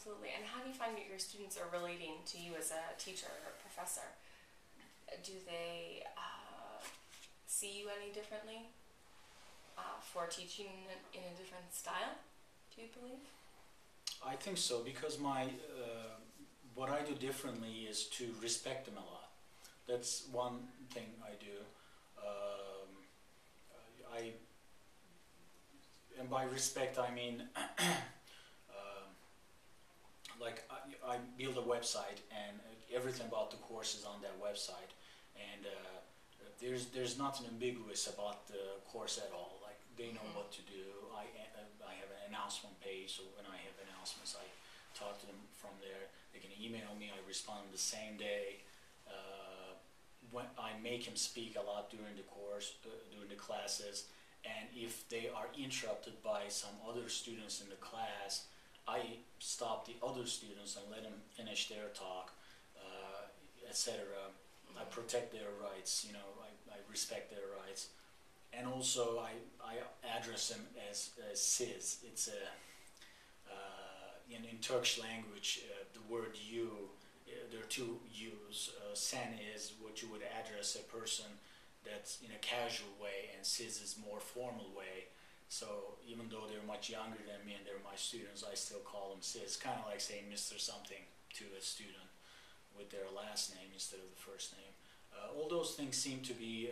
absolutely. And how do you find that your students are relating to you as a teacher or a professor? Do they see you any differently for teaching in a different style, do you believe? I think so, because my what I do differently is to respect them a lot. That's one thing I do. I and by respect I mean like I build a website, and everything about the course is on that website, and there's nothing ambiguous about the course at all. Like, they know what to do. I have an announcement page, so when I have announcements, I talk to them from there. They can email me. I respond the same day. When I make them speak a lot during the course, during the classes, and if they are interrupted by some other students in the class, I stop the other students and let them finish their talk, etc. I protect their rights, I respect their rights. And also I address them as siz. It's in Turkish language, the word you, there are two yous. Sen is what you would address a person that's in a casual way, and siz is more formal way. So even though they're much younger than me and they're my students, I still call them siz. Kind of like saying Mr. something to a student with their last name instead of the first name. All those things seem to be,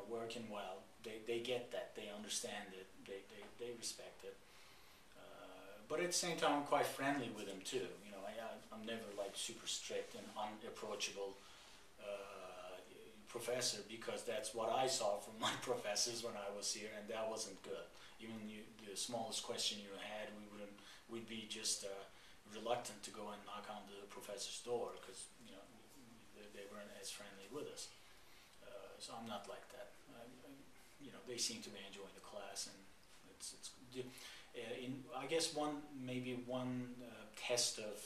working well. They get that. They understand it. They respect it. But at the same time, I'm quite friendly with them too. I'm never like super strict and unapproachable professor, because that's what I saw from my professors when I was here, and that wasn't good. Even the smallest question you had, we'd be just reluctant to go and knock on the professor's door, because they weren't as friendly with us. So I'm not like that. They seem to be enjoying the class, and I guess maybe one test of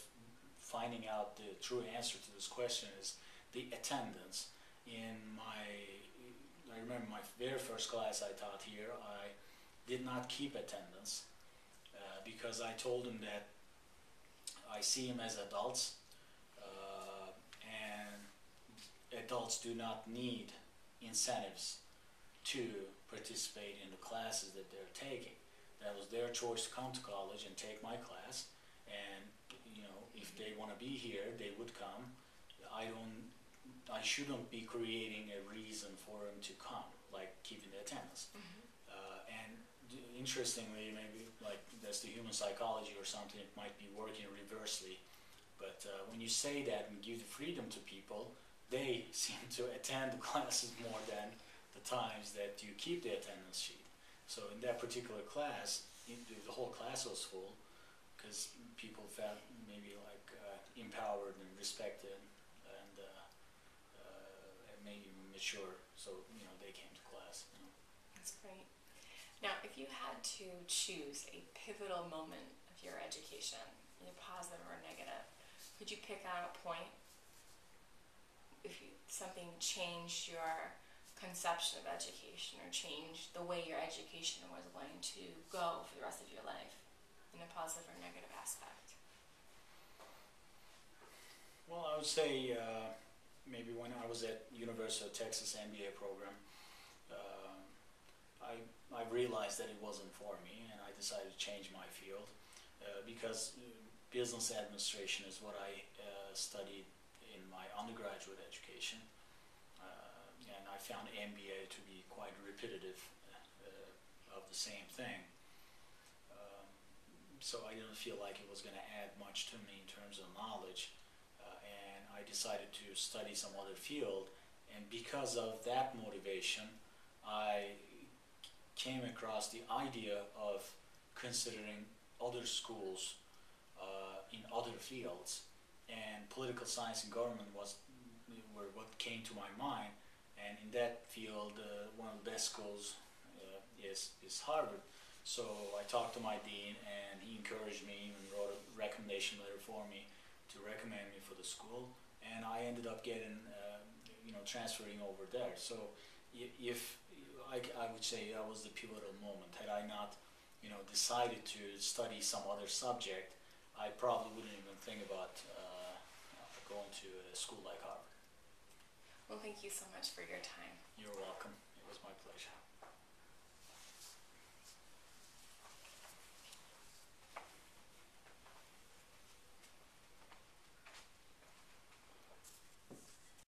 finding out the true answer to this question is the attendance. I remember my very first class I taught here, I did not keep attendance because I told them that I see them as adults, and adults do not need incentives to participate in the classes that they're taking. That was their choice to come to college and take my class, and if they want to be here, they would come. I shouldn't be creating a reason for them to come, like keeping the attendance. And interestingly, maybe like that's the human psychology or something, it might be working reversely. But when you say that and give the freedom to people, they seem to attend the classes more than the times that you keep the attendance sheet. So in that particular class, the whole class was full, because people felt maybe like empowered and respected, and maybe mature, so they came to class. That's great. Now, if you had to choose a pivotal moment of your education, either positive or negative, could you pick out a point if something changed your conception of education, or changed the way your education was going to go for the rest of your life in a positive or negative aspect? Well, I would say maybe when I was at University of Texas MBA program, I realized that it wasn't for me, and I decided to change my field because business administration is what I studied in my undergraduate education. And I found MBA to be quite repetitive of the same thing. So I didn't feel like it was going to add much to me in terms of knowledge. And I decided to study some other field. And because of that motivation, I came across the idea of considering other schools in other fields. And political science and government were what came to my mind. And in that field, one of the best schools is Harvard. So I talked to my dean, and he encouraged me and wrote a recommendation letter for me to recommend me for the school. And I ended up getting, transferring over there. So if I would say that was the pivotal moment. Had I not, decided to study some other subject, I probably wouldn't even think about going to a school like Harvard. Well, thank you so much for your time. You're welcome. It was my pleasure.